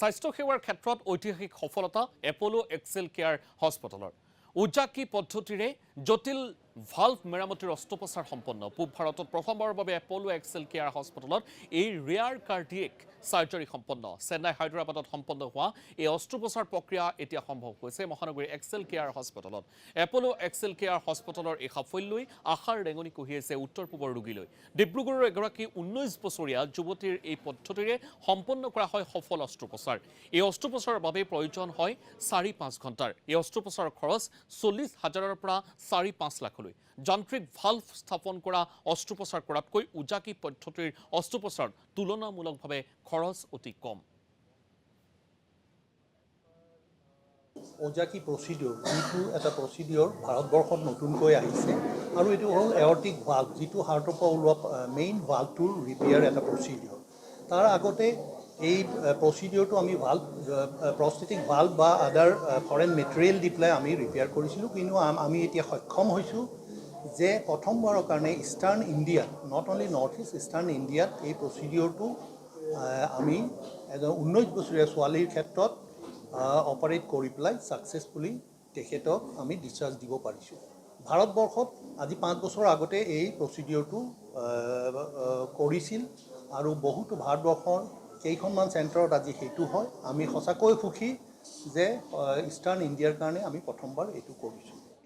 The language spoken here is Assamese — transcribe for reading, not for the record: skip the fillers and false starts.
স্বাস্থ্যসেৱাৰ ক্ষেত্ৰত ঐতিহাসিক সফলতা এপলো এক্সেল কেয়াৰ হস্পিটেলৰ উজাকি পদ্ধতিৰে জটিল ভাল্ভ মেৰামতিৰ অস্ত্ৰোপচাৰ সম্পন্ন পূব ভাৰতত প্ৰথমবাৰৰ বাবে এপলো এক্সেল কেয়াৰ হস্পিটেলত এই ৰেয়াৰ কাৰ্ডিয়েক সাৰ্জাৰী সম্পন্ন চেন্নাই হায়দৰাবাদত সম্পন্ন হোৱা এই অস্ত্ৰোপচাৰ প্ৰক্ৰিয়া এতিয়া সম্ভৱ হৈছে মহানগৰীৰ এক্সেল কেয়াৰ হস্পিটেলত এপলো এক্সেল কেয়াৰ হস্পিটেলৰ এই সাফল্যই আশাৰ ৰেঙনি কঢ়িয়াইছে উত্তৰ পূবৰ ৰোগীলৈ ডিব্ৰুগড়ৰ এগৰাকী 19 বছৰীয়া যুৱতীৰ এই পদ্ধতিৰে সম্পন্ন কৰা হয় সফল অস্ত্ৰোপচাৰ এই অস্ত্ৰোপচাৰৰ বাবে প্ৰয়োজন হয় 4-5 ঘণ্টাৰ এই অস্ত্ৰোপচাৰৰ খৰচ 40,000ৰ পৰা 4-5 লাখলৈ যান্ত্ৰিক ভাল্ভ স্থাপন কৰা অস্ত্ৰোপচাৰ কৰাতকৈ উজাকি পদ্ধতিৰ অস্ত্ৰোপচাৰ তুলনামূলকভাৱে খৰচ অতি কম ওজাকি প্ৰচিডিউৰ যিটো এটা প্ৰচিডিউৰ ভাৰতবৰ্ষত নতুনকৈ আহিছে আৰু এইটো হ'ল এঅৰ্টিক ভাল্ভ যিটো হাৰ্টৰ পৰা ওলোৱা মেইন ভাল্ভটোৰ ৰিপেয়াৰ এটা প্ৰচিডিউৰ তাৰ আগতে এই প্ৰচিডিউৰটো আমি ভাল্ভ প্ৰস্থেটিক ভাল্ভ বা আদাৰ ফৰেন মেটেৰিয়েল দি পেলাই আমি ৰিপেয়াৰ কৰিছিলোঁ কিন্তু আমি এতিয়া সক্ষম হৈছোঁ যে প্ৰথমবাৰৰ কাৰণে ইষ্টাৰ্ণ ইণ্ডিয়াত not only north east eastern ইণ্ডিয়াত এই প্ৰচিডিউৰটো আমি এজন 19 বছৰীয়া ছোৱালীৰ ক্ষেত্ৰত অপাৰেট কৰি পেলাই ছাকচেছফুলি তেখেতক আমি ডিছচাৰ্জ দিব পাৰিছোঁ ভাৰতবৰ্ষত আজি 5 বছৰ আগতে এই প্ৰচিডিউৰটো কৰিছিল আৰু বহুতো ভাৰতবৰ্ষৰ কেইখনমান চেণ্টাৰত আজি সেইটো হয় আমি সঁচাকৈ সুখী যে ইষ্টাৰ্ণ ইণ্ডিয়াৰ কাৰণে আমি প্ৰথমবাৰ এইটো কৰিছোঁ